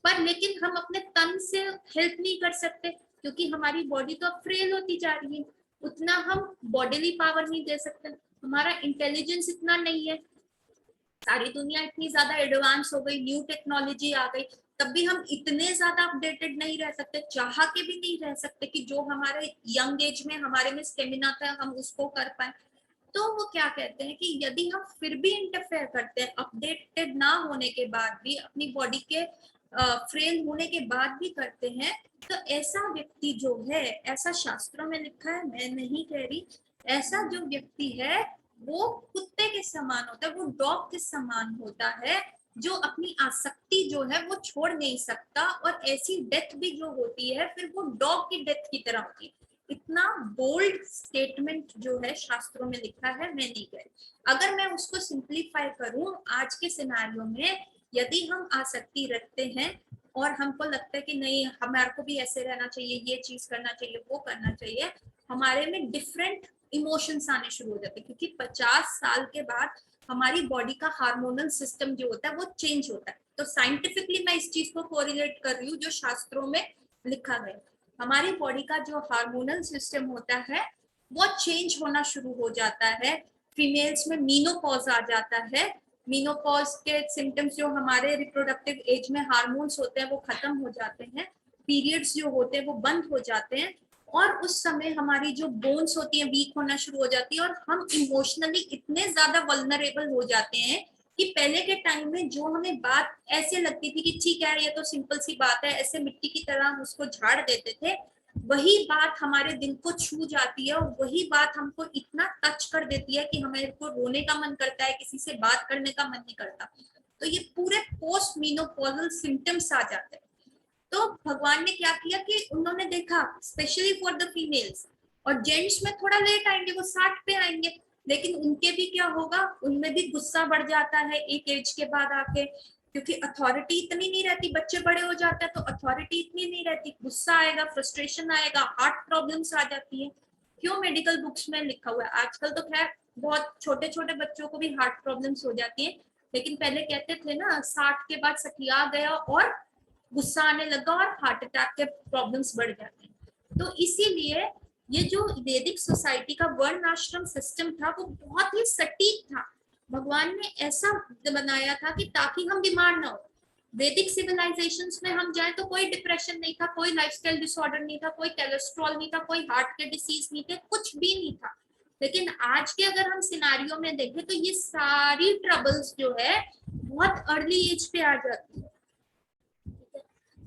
पर लेकिन हम अपने तन से हेल्प नहीं कर सकते, क्योंकि हमारी बॉडी तो अब फ्रेल होती जा रही है, उतना हम बॉडीली पावर नहीं दे सकते, हमारा इंटेलिजेंस इतना नहीं है, सारी दुनिया इतनी ज्यादा एडवांस हो गई, न्यू टेक्नोलॉजी आ गई, तब भी हम इतने ज्यादा अपडेटेड नहीं रह सकते, चाह के भी नहीं रह सकते कि जो हमारे यंग एज में हमारे में स्टेमिना था हम उसको कर पाए। तो वो क्या कहते हैं कि यदि हम फिर भी इंटरफेयर करते हैं, अपडेटेड ना होने के बाद भी, अपनी बॉडी के फ्रेल होने के बाद भी करते हैं, तो ऐसा व्यक्ति जो है, ऐसा शास्त्रों में लिखा है, मैं नहीं कह रही, ऐसा जो व्यक्ति है वो कुत्ते के समान होता है, वो डॉग के समान होता है, जो अपनी आसक्ति जो है वो छोड़ नहीं सकता, और ऐसी डेथ भी जो होती है फिर वो डॉग की डेथ की तरह होती है। इतना बोल्ड स्टेटमेंट जो है शास्त्रों में लिखा है, मैं नहीं कह रही। अगर मैं उसको सिंप्लीफाई करूं आज के सिनेरियो में, यदि हम आसक्ति रखते हैं और हमको लगता है कि नहीं हमारे को भी ऐसे रहना चाहिए, ये चीज करना चाहिए, वो करना चाहिए, हमारे में डिफरेंट इमोशंस आने शुरू हो जाते हैं, क्योंकि 50 साल के बाद हमारी बॉडी का हार्मोनल सिस्टम जो होता है वो चेंज होता है। तो साइंटिफिकली मैं इस चीज को कोरिलेट कर रही हूँ जो शास्त्रों में लिखा गया, हमारी बॉडी का जो हार्मोनल सिस्टम होता है वो चेंज होना शुरू हो जाता है। फीमेल्स में मीनोपॉज आ जाता है, मीनोपॉज के सिम्टम्स जो हमारे रिप्रोडक्टिव एज में हार्मोन्स होते हैं वो खत्म हो जाते हैं, पीरियड्स जो होते हैं वो बंद हो जाते हैं, और उस समय हमारी जो बोन्स होती हैं वीक होना शुरू हो जाती है, और हम इमोशनली इतने ज्यादा वल्नरेबल हो जाते हैं कि पहले के टाइम में जो हमें बात ऐसे लगती थी कि ठीक है ये तो सिंपल सी बात है, ऐसे मिट्टी की तरह हम उसको झाड़ देते थे, वही बात हमारे दिल को छू जाती है, और वही बात हमको इतना टच कर देती है कि हमें को रोने का मन करता है, किसी से बात करने का मन नहीं करता। तो ये पूरे पोस्ट मीनोपॉजल सिम्टम्स आ जाते हैं। तो भगवान ने क्या किया कि उन्होंने देखा स्पेशली फॉर द फीमेल्स, और जेंट्स में थोड़ा लेट आएंगे, वो 60 पे आएंगे, लेकिन उनके भी क्या होगा, उनमें भी गुस्सा बढ़ जाता है एक एज के बाद आके, क्योंकि अथॉरिटी इतनी नहीं रहती, बच्चे बड़े हो जाते हैं तो अथॉरिटी इतनी नहीं रहती, गुस्सा आएगा, फ्रस्ट्रेशन आएगा, हार्ट प्रॉब्लम्स आ जाती है। क्यों मेडिकल बुक्स में लिखा हुआ है, आजकल तो खैर बहुत छोटे छोटे बच्चों को भी हार्ट प्रॉब्लम्स हो जाती है, लेकिन पहले कहते थे ना 60 के बाद सठिया गया और गुस्सा आने लगा और हार्ट अटैक के प्रॉब्लम्स बढ़ जाते हैं। तो इसीलिए ये जो वैदिक सोसाइटी का वर्ण आश्रम सिस्टम था वो बहुत ही सटीक था, भगवान ने ऐसा बनाया था कि ताकि हम बीमार ना हो। वैदिक सिविलाइजेशंस में हम जाए तो कोई डिप्रेशन नहीं था, कोई लाइफस्टाइल डिसऑर्डर नहीं था, कोई कोलेस्ट्रॉल नहीं था, कोई हार्ट के डिसीज नहीं थे, कुछ भी नहीं था। लेकिन आज के अगर हम सिनारियो में देखें तो ये सारी ट्रबल्स जो है बहुत अर्ली एज पे आ जाती है।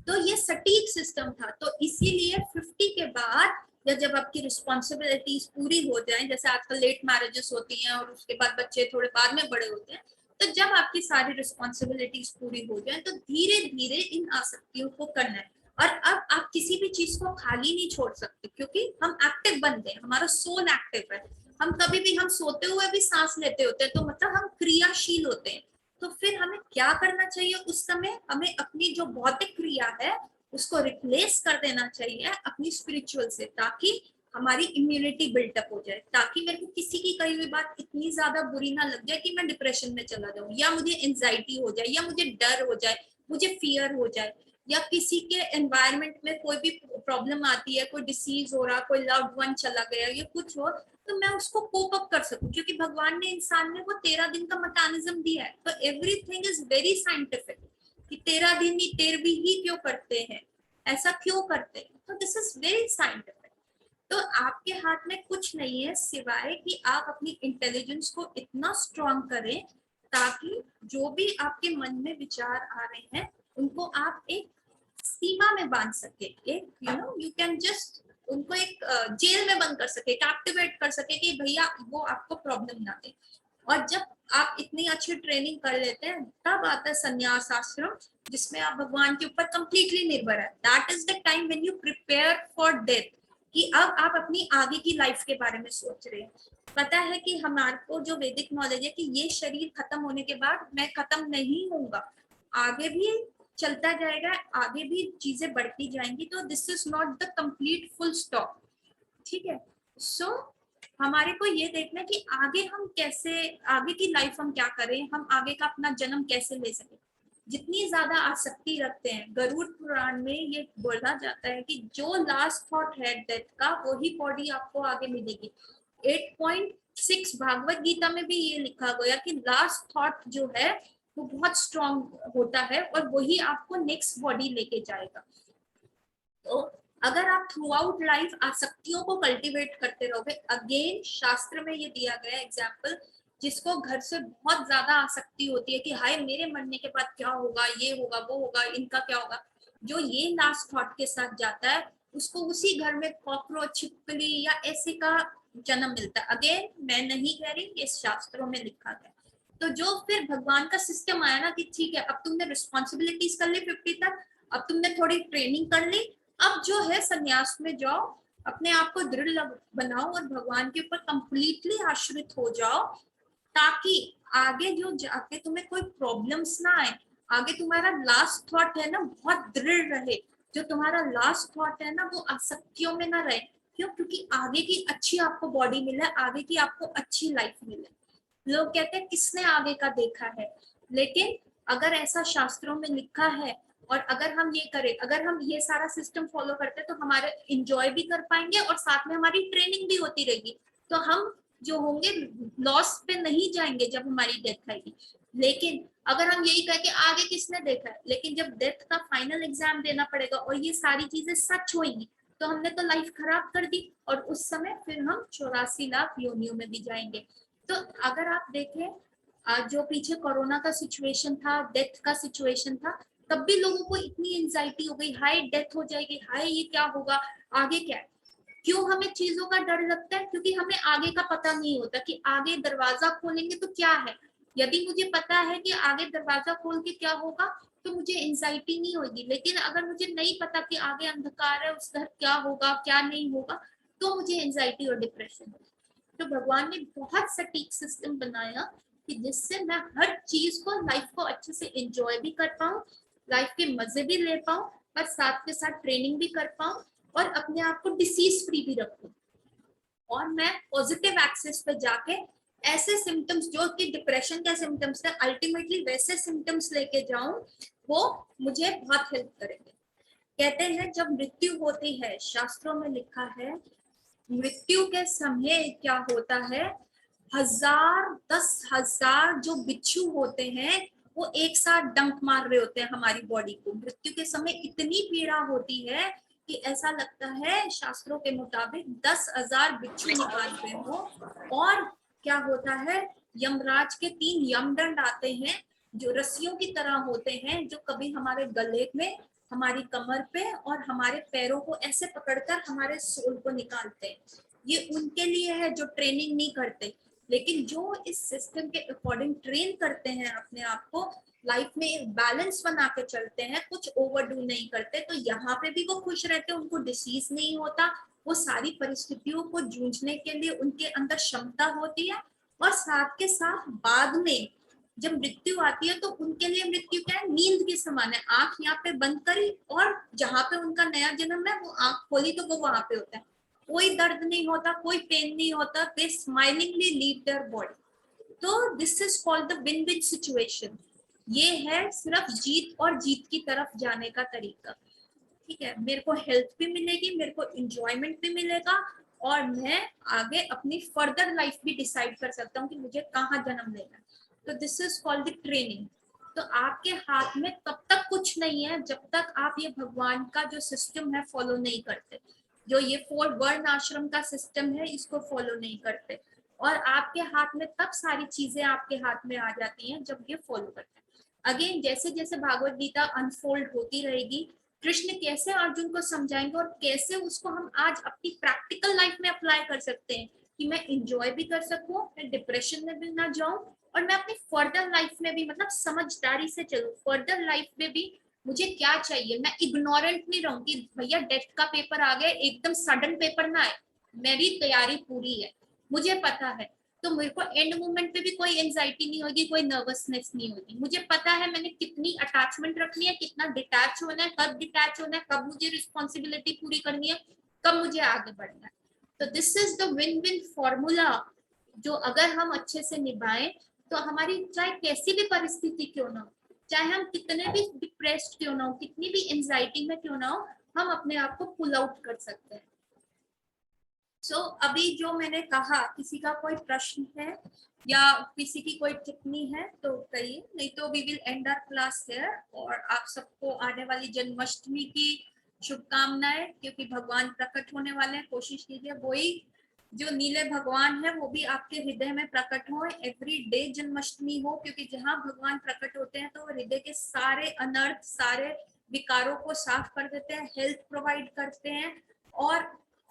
तो ये सटीक सिस्टम था। तो इसीलिए 50 के बाद या जब आपकी रिस्पॉन्सिबिलिटीज पूरी हो जाए, जैसे आजकल लेट मैरिजेस होती हैं और उसके बाद बच्चे थोड़े बाद में बड़े होते हैं, तो जब आपकी सारी रिस्पॉन्सिबिलिटीज पूरी हो जाए तो धीरे धीरे इन आसक्तियों को करना है। और अब आप किसी भी चीज को खाली नहीं छोड़ सकते, क्योंकि हम एक्टिव बन गए, हमारा सोल एक्टिव है। हम कभी भी, हम सोते हुए भी सांस लेते होते हैं, तो मतलब हम क्रियाशील होते हैं। तो फिर हमें क्या करना चाहिए उस समय? हमें अपनी जो भौतिक क्रिया है उसको रिप्लेस कर देना चाहिए अपनी स्पिरिचुअल से, ताकि हमारी इम्यूनिटी बिल्टअप हो जाए, ताकि मेरे को किसी की कही हुई बात इतनी ज्यादा बुरी ना लग जाए कि मैं डिप्रेशन में चला जाऊं, या मुझे एंजाइटी हो जाए, या मुझे डर हो जाए, मुझे फियर हो जाए, या किसी के एनवायरनमेंट में कोई भी प्रॉब्लम आती है, कोई डिसीज हो रहा, कोई लव्ड वन चला गया, या कुछ हो, तो मैं उसको कोप अप कर सकूं, क्योंकि भगवान ने इंसान में वो 13 दिन का मैकेनिज्म दिया है। तो एवरीथिंग इज वेरी साइंटिफिक, कि 13 दिन ही 13वीं ही क्यों करते हैं, ऐसा क्यों करते हैं, तो दिस इज वेरी साइंटिफिक। तो आपके हाथ में कुछ नहीं है सिवाय कि आप अपनी इंटेलिजेंस को इतना स्ट्रॉन्ग करें ताकि जो भी आपके मन में विचार आ रहे हैं उनको आप एक सीमा में बांध सके, एक यू कैन जस्ट उनको एक जेल में बंद कर सके, कैप्टिवेट कर सके कि भैया वो आपको प्रॉब्लम ना दे। और जब आप इतनी अच्छी ट्रेनिंग कर लेते हैं तब आता है संन्यास आश्रम, जिसमें आप भगवान के ऊपर कंप्लीटली निर्भर है। That is the time when you prepare for death, कि अब आप अपनी आगे की लाइफ के बारे में सोच रहे हैं। पता है कि हमारे को जो वैदिक नॉलेज है कि ये शरीर खत्म होने के बाद मैं खत्म नहीं होऊंगा, आगे भी चलता जाएगा, आगे भी चीजें बढ़ती जाएंगी। तो this is not the complete full stop, ठीक है। सो हमारे को ये देखना है कि आगे हम कैसे, आगे की लाइफ हम क्या करें, हम आगे का अपना जन्म कैसे ले सके। जितनी ज्यादा आसक्ति रखते हैं, गरुड़ पुराण में ये बोला जाता है कि जो लास्ट थॉट है डेथ का, वही बॉडी आपको आगे मिलेगी। 8.6 भागवत गीता में भी ये लिखा गया कि लास्ट थॉट जो है वो बहुत स्ट्रॉन्ग होता है और वही आपको नेक्स्ट बॉडी लेके जाएगा। तो अगर आप थ्रू आउट लाइफ आसक्तियों को कल्टीवेट करते रहोगे, अगेन शास्त्र में ये दिया गया एग्जाम्पल, जिसको घर से बहुत ज्यादा आसक्ति होती है कि हाय मेरे मरने के बाद क्या होगा, ये होगा, वो होगा, इनका क्या होगा, जो ये लास्ट थॉट के साथ जाता है उसको उसी घर में कॉकरोच, छिपकली या ऐसे का जन्म मिलता है। अगेन मैं नहीं कह रही, ये शास्त्रों में लिखा गया। तो जो फिर भगवान का सिस्टम आया ना कि ठीक है अब तुमने रिस्पॉन्सिबिलिटीज कर ली 50 तक, अब तुमने थोड़ी ट्रेनिंग कर ली, अब जो है संन्यास में जाओ, अपने आप को दृढ़ बनाओ और भगवान के ऊपर कंप्लीटली आश्रित हो जाओ, ताकि आगे जो जाके तुम्हें कोई प्रॉब्लम्स ना आए। आगे तुम्हारा लास्ट थॉट है ना बहुत दृढ़ रहे, जो तुम्हारा लास्ट थॉट है ना वो आसक्तियों में ना रहे। क्यों? क्योंकि आगे की अच्छी आपको बॉडी मिले, आगे की आपको अच्छी लाइफ मिले। लोग कहते हैं किसने आगे का देखा है, लेकिन अगर ऐसा शास्त्रों में लिखा है और अगर हम ये करें, अगर हम ये सारा सिस्टम फॉलो करते हैं तो हमारे इंजॉय भी कर पाएंगे और साथ में हमारी ट्रेनिंग भी होती रहेगी। तो हम जो होंगे लॉस पे नहीं जाएंगे जब हमारी डेथ आएगी। लेकिन अगर हम यही कहें कि आगे किसने देखा है, लेकिन जब डेथ का फाइनल एग्जाम देना पड़ेगा और ये सारी चीजें सच होंगी तो हमने तो लाइफ खराब कर दी, और उस समय फिर हम 84 लाख योनियों में भी जाएंगे। तो अगर आप देखें जो पीछे कोरोना का सिचुएशन था, डेथ का सिचुएशन था, तब भी लोगों को इतनी एंजाइटी हो गई, हाय डेथ हो जाएगी, हाय ये क्या होगा, आगे क्या है। क्यों हमें चीजों का डर लगता है? क्योंकि हमें आगे का पता नहीं होता कि आगे दरवाजा खोलेंगे तो क्या है। यदि मुझे पता है कि आगे दरवाजा खोल के क्या होगा तो मुझे एंजाइटी नहीं होगी, लेकिन अगर मुझे नहीं पता कि आगे अंधकार है, उस घर क्या होगा क्या नहीं होगा, तो मुझे एंजाइटी और डिप्रेशन होगी। तो भगवान ने बहुत सटीक सिस्टम बनाया कि जिससे मैं हर चीज को, लाइफ को अच्छे से एंजॉय भी कर पाऊं, लाइफ के मजे भी ले पाऊं, पर साथ के साथ ट्रेनिंग भी कर पाऊं और अपने आप को डिसीज फ्री भी रखूं। और मैं पॉजिटिव एक्सेस पे जाके ऐसे सिम्टम्स जो कि डिप्रेशन के सिम्टम्स है, अल्टीमेटली वैसे सिम्टम्स लेके जाऊं, वो मुझे बहुत हेल्प करेंगे। कहते हैं जब मृत्यु होती है, शास्त्रों में लिखा है मृत्यु के समय क्या होता है, 10,000 जो बिच्छू होते हैं वो एक साथ डंक मार रहे होते हैं हमारी बॉडी को। मृत्यु के समय इतनी पीड़ा होती है कि ऐसा लगता है शास्त्रों के मुताबिक 10,000 बिच्छू निकाल रहे हो। और क्या होता है, यमराज के 3 यमदंड आते हैं जो रस्सियों की तरह होते हैं, जो कभी हमारे गले में हमारी कमर पे और हमारे पैरों को ऐसे पकड़कर हमारे सोल को निकालते हैं। ये उनके लिए है जो ट्रेनिंग नहीं करते, लेकिन जो इस सिस्टम के अकॉर्डिंग ट्रेन करते हैं अपने आप को, लाइफ में एक बैलेंस बना के चलते हैं, कुछ ओवरडू नहीं करते, तो यहाँ पे भी वो खुश रहते हैं, उनको डिसीज नहीं होता, वो सारी परिस्थितियों को जूझने के लिए उनके अंदर क्षमता होती है। और साथ के साथ बाद में जब मृत्यु आती है तो उनके लिए मृत्यु क्या है, नींद के समान है। आंख यहाँ पे बंद करी और जहाँ पे उनका नया जन्म है वो आंख खोली तो वो वहां पे होता है, कोई दर्द नहीं होता, कोई पेन नहीं होता, दे स्माइलिंगली लीव देयर बॉडी। तो this is called the win win situation. ये है सिर्फ जीत और जीत की तरफ जाने का तरीका। ठीक है, मेरे को हेल्थ भी मिलेगी, मेरे को इंजॉयमेंट भी मिलेगा, और मैं आगे अपनी फर्दर लाइफ भी डिसाइड कर सकता हूँ कि मुझे कहाँ जन्म लेना है। तो this is called the training. तो आपके हाथ में तब तक कुछ नहीं है जब तक आप ये भगवान का जो सिस्टम है फॉलो नहीं करते, जो ये 4 वर्ण आश्रम का सिस्टम है इसको फॉलो नहीं करते। और आपके हाथ में तब सारी चीजें आपके हाथ में आ जाती हैं जब ये फॉलो करते हैं। अगेन जैसे जैसे भागवत गीता अनफोल्ड होती रहेगी, कृष्ण कैसे अर्जुन को समझाएंगे और कैसे उसको हम आज अपनी प्रैक्टिकल लाइफ में अप्लाई कर सकते हैं कि मैं इंजॉय भी कर सकूं, मैं डिप्रेशन में भी ना जाऊं, और मैं अपनी फर्दर लाइफ में भी मतलब समझदारी से चलूं। फर्दर लाइफ में भी मुझे क्या चाहिए, मैं इग्नोरेंट नहीं रहूं कि भैया डेट का पेपर आ गया, एकदम सडन पेपर ना आए, मेरी तैयारी पूरी है, मुझे पता है, तो मेरे को एंड मोमेंट पे भी कोई एंजाइटी नहीं होगी, कोई नर्वसनेस नहीं होगी। मुझे पता है मैंने कितनी अटैचमेंट रखनी है, कितना डिटैच होना है, कब डिटैच होना है, कब मुझे रिस्पॉन्सिबिलिटी पूरी करनी है, कब मुझे आगे बढ़ना है। तो this is the win win formula, जो अगर हम अच्छे से निभाएं तो हमारी चाहे कैसी भी परिस्थिति क्यों ना हो, चाहे हम कितने भी डिप्रेस्ड क्यों ना हो, कितनी भी एंजाइटी में क्यों ना हो, हम अपने आप को पुल आउट कर सकते हैं। सो अभी जो मैंने कहा, किसी का कोई प्रश्न है या किसी की कोई टिप्पणी है तो कहिए, नहीं तो we will end our class here. और आप सबको आने वाली जन्माष्टमी की शुभकामनाएं, क्योंकि भगवान प्रकट होने वाले हैं, कोशिश कीजिए वही जो नीले भगवान है वो भी आपके हृदय में प्रकट हो, एवरी डे जन्माष्टमी हो, क्योंकि जहाँ भगवान प्रकट होते हैं तो हृदय के सारे अनर्थ, सारे विकारों को साफ कर देते हैं, हेल्थ प्रोवाइड करते हैं और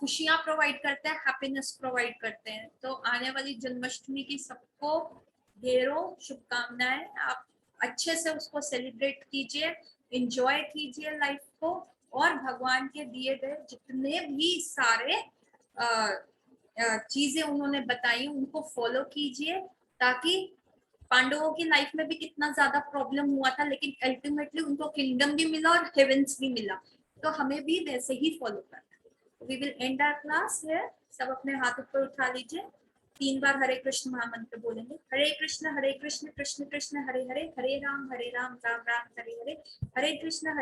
खुशियां प्रोवाइड करते हैं, हैप्पीनेस प्रोवाइड करते हैं। तो आने वाली जन्माष्टमी की सबको ढेरों शुभकामनाएं। आप अच्छे से उसको सेलिब्रेट कीजिए, एंजॉय कीजिए लाइफ को, और भगवान के दिए गए जितने भी सारे चीजें उन्होंने बताई उनको फॉलो कीजिए, ताकि पांडवों की लाइफ में भी कितना ज्यादा प्रॉब्लम हुआ था, लेकिन अल्टीमेटली उनको किंगडम भी मिला और हेवेंस भी मिला, तो हमें भी वैसे ही फॉलो करना है। We will end our class here. सब अपने हाथ ऊपर उठा लीजिए, 3 बार हरे कृष्ण महामंत्र बोलेंगे। हरे कृष्ण कृष्ण कृष्ण हरे हरे, हरे राम राम राम हरे हरे, हरे कृष्ण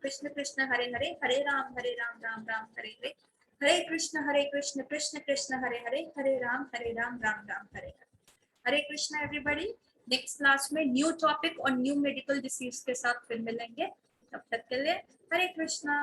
कृष्ण कृष्ण हरे हरे, हरे राम राम राम हरे हरे, हरे कृष्ण कृष्ण कृष्ण हरे हरे, हरे राम राम राम हरे हरे। हरे कृष्णा एवरीबॉडी। नेक्स्ट क्लास में न्यू टॉपिक और न्यू मेडिकल डिसीज के साथ फिर मिलेंगे, तब तक के लिए हरे कृष्णा।